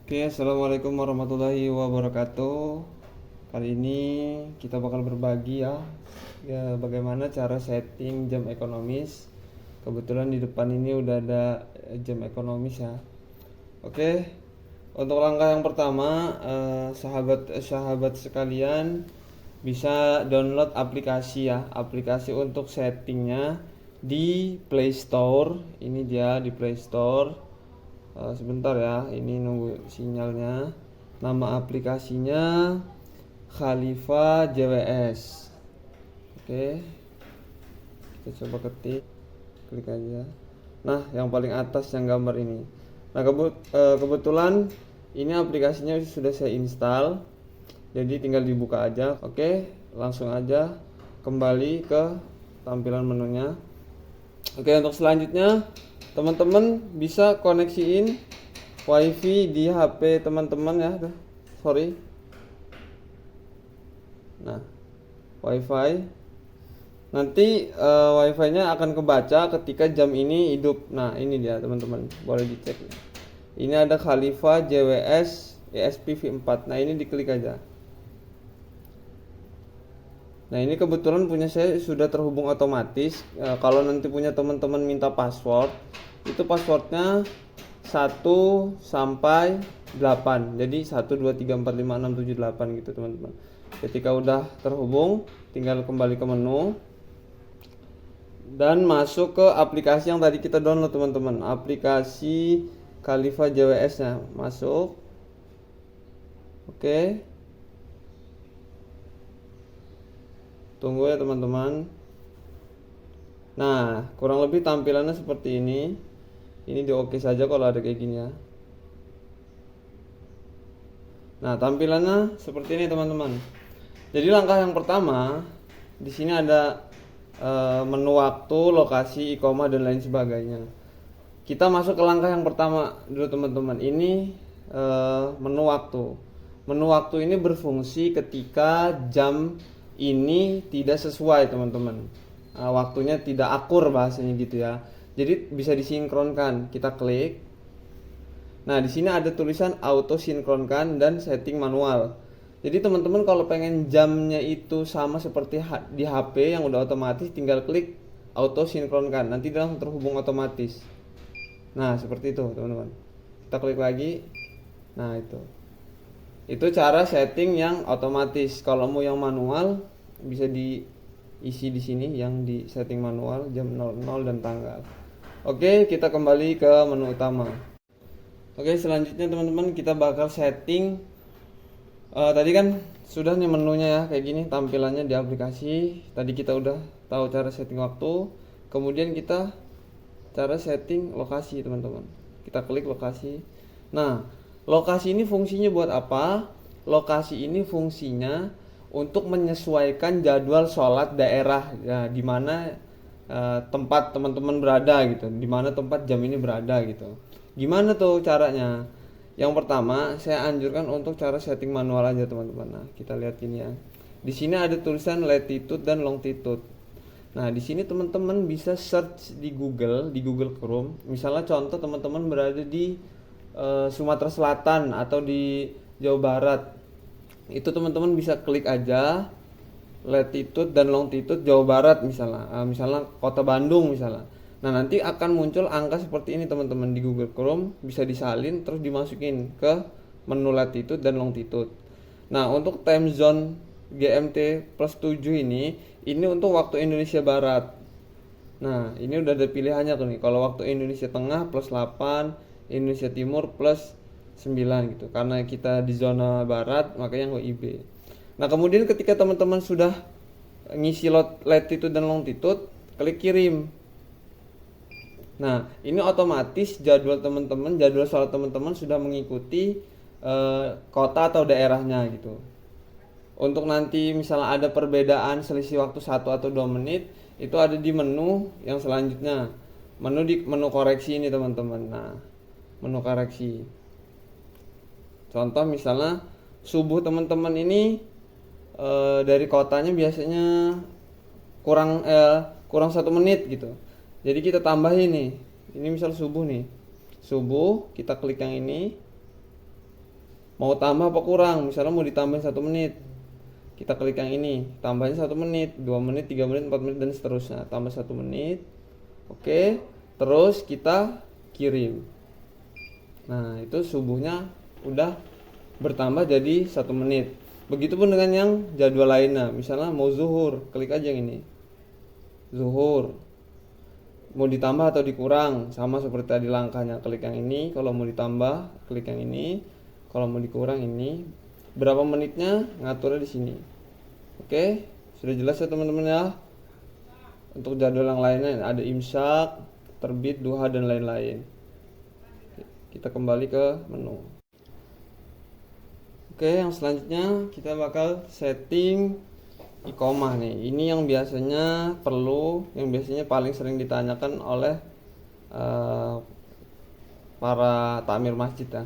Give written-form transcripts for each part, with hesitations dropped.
Oke, assalamualaikum warahmatullahi wabarakatuh. Kali ini kita bakal berbagi ya bagaimana cara setting jam ekonomis. Kebetulan di depan ini udah ada jam ekonomis ya. Oke, untuk langkah yang pertama, sahabat sekalian bisa download aplikasi ya, aplikasi untuk settingnya di Play Store. Ini dia di Play Store. Sebentar ya, ini nunggu sinyalnya. Nama aplikasinya Khalifa JWS. Oke, kita coba ketik, klik aja. Nah, yang paling atas yang gambar ini. Nah, kebetulan ini aplikasinya sudah saya install, jadi tinggal dibuka aja. Oke, langsung aja kembali ke tampilan menunya. Oke, untuk selanjutnya teman-teman bisa koneksiin WiFi di HP teman-teman ya. Sorry. Nah, WiFi. Nanti WiFi-nya akan kebaca ketika jam ini hidup. Nah, ini dia teman-teman, boleh dicek. Ini ada Khalifa JWS ESPV4. Nah, ini diklik aja. Nah, ini kebetulan punya saya sudah terhubung otomatis. Kalau nanti punya teman-teman minta password, itu passwordnya 1 sampai 8. Jadi 1 2 3 4 5 6 7 8 gitu teman-teman. Ketika udah terhubung, tinggal kembali ke menu dan masuk ke aplikasi yang tadi kita download teman-teman. Aplikasi Khalifa JWS-nya masuk. Oke. Tunggu ya teman-teman. Nah, kurang lebih tampilannya seperti ini. Ini di oke saja kalau ada kayak gini ya. Nah, tampilannya seperti ini teman-teman. Jadi langkah yang pertama, di sini ada menu waktu, lokasi, ikoma dan lain sebagainya. Kita masuk ke langkah yang pertama dulu teman-teman. Ini menu waktu. Menu waktu ini berfungsi ketika jam ini tidak sesuai teman-teman. Waktunya tidak akur bahasanya gitu ya. Jadi bisa disinkronkan. Kita klik. Nah, di sini ada tulisan auto sinkronkan dan setting manual. Jadi teman-teman kalau pengen jamnya itu sama seperti di HP yang udah otomatis, tinggal klik auto sinkronkan. Nanti dia langsung terhubung otomatis. Nah, seperti itu, teman-teman. Kita klik lagi. Nah, itu. Itu cara setting yang otomatis. Kalau mau yang manual bisa diisi di sini yang di setting manual jam 00 dan tanggal. Oke, kita kembali ke menu utama. Oke, selanjutnya teman-teman kita bakal setting. Tadi kan sudah nih menunya ya kayak gini tampilannya di aplikasi. Tadi kita udah tahu cara setting waktu. Kemudian kita cara setting lokasi teman-teman. Kita klik lokasi. Nah, lokasi ini fungsinya buat apa? Lokasi ini fungsinya untuk menyesuaikan jadwal sholat daerah ya, di mana tempat teman-teman berada gitu, di mana tempat jam ini berada gitu. Gimana tuh caranya? Yang pertama, saya anjurkan untuk cara setting manual aja teman-teman. Nah, kita lihat ini ya. Di sini ada tulisan latitude dan longitude. Nah, di sini teman-teman bisa search di Google Chrome. Misalnya contoh teman-teman berada di Sumatera Selatan atau di Jawa Barat. Itu teman-teman bisa klik aja latitude dan longitude Jawa Barat misalnya. Misalnya Kota Bandung misalnya. Nah, nanti akan muncul angka seperti ini teman-teman di Google Chrome, bisa disalin terus dimasukin ke menu latitude dan longitude. Nah, untuk time zone GMT plus 7 ini untuk waktu Indonesia Barat. Nah, ini udah ada pilihannya tuh nih. Kalau waktu Indonesia Tengah plus 8, Indonesia Timur plus 9 gitu. Karena kita di zona barat, makanya WIB. Nah, kemudian ketika teman-teman sudah ngisi latitude dan longitude, klik kirim. Nah, ini otomatis jadwal sholat teman-teman sudah mengikuti kota atau daerahnya gitu. Untuk nanti misalnya ada perbedaan selisih waktu 1 atau 2 menit, itu ada di menu yang selanjutnya. Menu koreksi ini teman-teman. Nah, menu koreksi. Contoh misalnya subuh teman-teman ini dari kotanya biasanya kurang 1 menit gitu. Jadi kita tambahin nih. Ini misal subuh nih. Subuh, kita klik yang ini. mau tambah apa kurang, misalnya mau ditambahin 1 menit, kita klik yang ini, tambahin 1 menit, 2 menit, 3 menit, 4 menit, dan seterusnya, tambah 1 menit. Oke, terus kita kirim. Nah, itu subuhnya udah bertambah jadi 1 menit. Begitupun dengan yang jadwal lainnya, misalnya mau zuhur, klik aja yang ini, zuhur. Mau ditambah atau dikurang, sama seperti tadi langkahnya, klik yang ini. Kalau mau ditambah, klik yang ini. Kalau mau dikurang, ini. Berapa menitnya, ngaturnya di sini. Oke, sudah jelas ya teman-teman ya. Untuk jadwal yang lainnya ada imsak, terbit, duha, dan lain-lain. Kita kembali ke menu. Oke, yang selanjutnya kita bakal setting iqomah nih. Ini yang biasanya yang biasanya paling sering ditanyakan oleh para takmir masjid ya.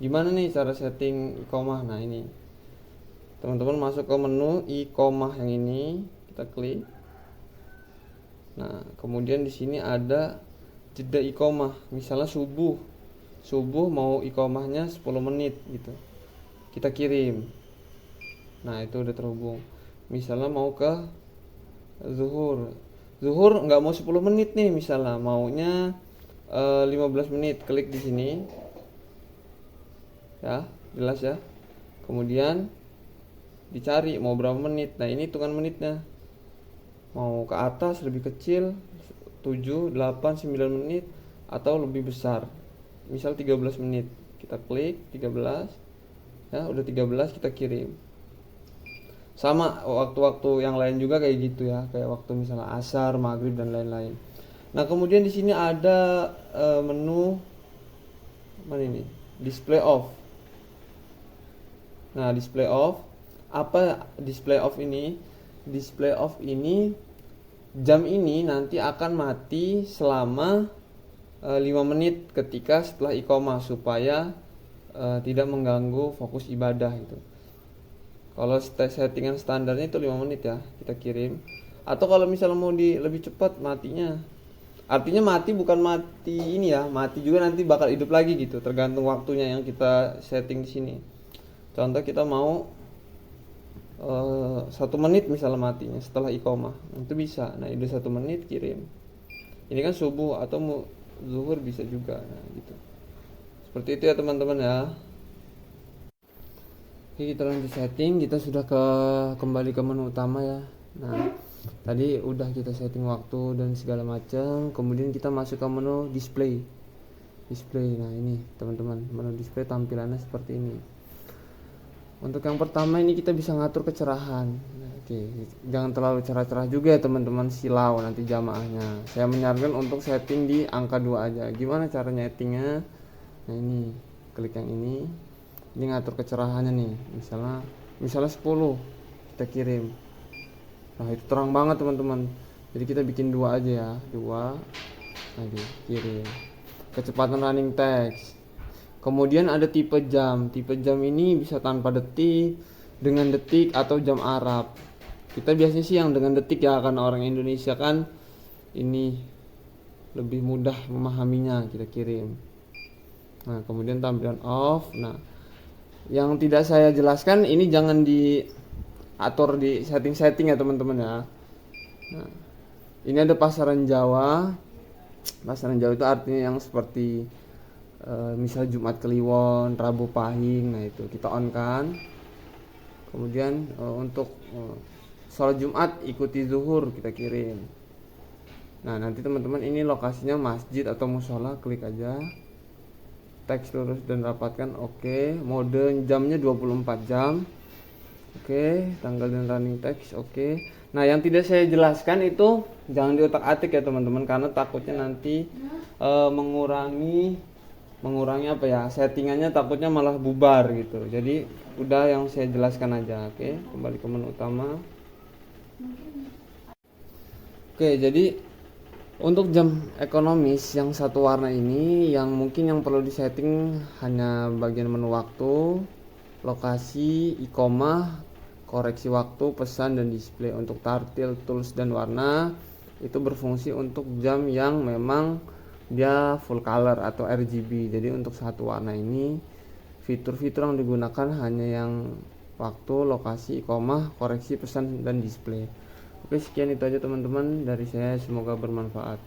Gimana nih cara setting iqomah? Nah, ini. Teman-teman masuk ke menu iqomah yang ini, kita klik. Nah, kemudian di sini ada jeda iqomah. Misalnya subuh mau iqomahnya 10 menit gitu. Kita kirim. Nah, itu udah terhubung. Misalnya mau ke zuhur nggak mau 10 menit nih, misalnya maunya 15 menit, klik di sini ya, jelas ya. Kemudian dicari mau berapa menit. Nah, ini hitungan menitnya, mau ke atas lebih kecil 7, 8, 9 menit atau lebih besar, misal 13 menit. Kita klik 13 ya, udah 13, kita kirim. Sama waktu-waktu yang lain juga kayak gitu ya, kayak waktu misalnya asar, maghrib, dan lain-lain. Nah, kemudian di sini ada menu mana ini, display off. Nah, display off, apa display off ini? Display off ini, jam ini nanti akan mati selama 5 menit ketika setelah iqomah, supaya tidak mengganggu fokus ibadah gitu. Kalau settingan standarnya itu 5 menit ya, kita kirim. Atau kalau misalnya mau lebih cepat matinya, artinya mati bukan mati ini ya, mati juga nanti bakal hidup lagi gitu, tergantung waktunya yang kita setting di sini. Contoh kita mau 1 menit misalnya matinya setelah iqomah, itu bisa. Nah, udah 1 menit kirim. Ini kan subuh atau mau zuhur bisa juga. Nah, gitu. Seperti itu ya teman-teman ya. Oke, kita lanjut setting. Kita sudah kembali ke menu utama ya. Nah, tadi udah kita setting waktu dan segala macam. Kemudian kita masuk ke menu display. Nah, ini teman-teman, menu display tampilannya seperti ini. Untuk yang pertama ini kita bisa ngatur kecerahan. Nah, oke, jangan terlalu cerah-cerah juga ya teman-teman, silau nanti jamaahnya. Saya menyarankan untuk setting di angka 2 aja. Gimana cara nyetingnya? Nah, ini klik yang ini. Ini ngatur kecerahannya nih, misalnya 10, kita kirim. Nah, itu terang banget teman-teman, jadi kita bikin 2 aja ya, 2. Nah, kirim. Kecepatan running text. Kemudian ada tipe jam ini bisa tanpa detik, dengan detik, atau jam Arab. Kita biasanya sih yang dengan detik ya, karena orang Indonesia kan ini lebih mudah memahaminya. Kita kirim. Nah, kemudian tampilan off. Nah, yang tidak saya jelaskan ini jangan diatur di setting ya teman-teman ya. Nah, ini ada pasaran Jawa. Pasaran Jawa itu artinya yang seperti misal Jumat Kliwon, Rabu Pahing. Nah, itu kita on kan. Kemudian untuk sholat Jumat ikuti zuhur, kita kirim. Nah, nanti teman-teman ini lokasinya masjid atau musola, klik aja. Teks lurus dan rapatkan, oke. Mode jamnya 24 jam, oke. Tanggal dan running text, oke. Nah, yang tidak saya jelaskan itu jangan diotak-atik ya teman-teman, karena takutnya nanti mengurangi apa ya, settingannya takutnya malah bubar gitu. Jadi udah yang saya jelaskan aja. Oke, kembali ke menu utama. Oke, jadi untuk jam ekonomis yang satu warna ini, yang mungkin yang perlu disetting hanya bagian menu waktu, lokasi, iqomah, koreksi waktu, pesan, dan display. Untuk tartil, tools, dan warna itu berfungsi untuk jam yang memang dia full color atau RGB. Jadi untuk satu warna ini fitur-fitur yang digunakan hanya yang waktu, lokasi, koma, koreksi pesan dan display. Oke, sekian itu aja teman-teman dari saya, semoga bermanfaat.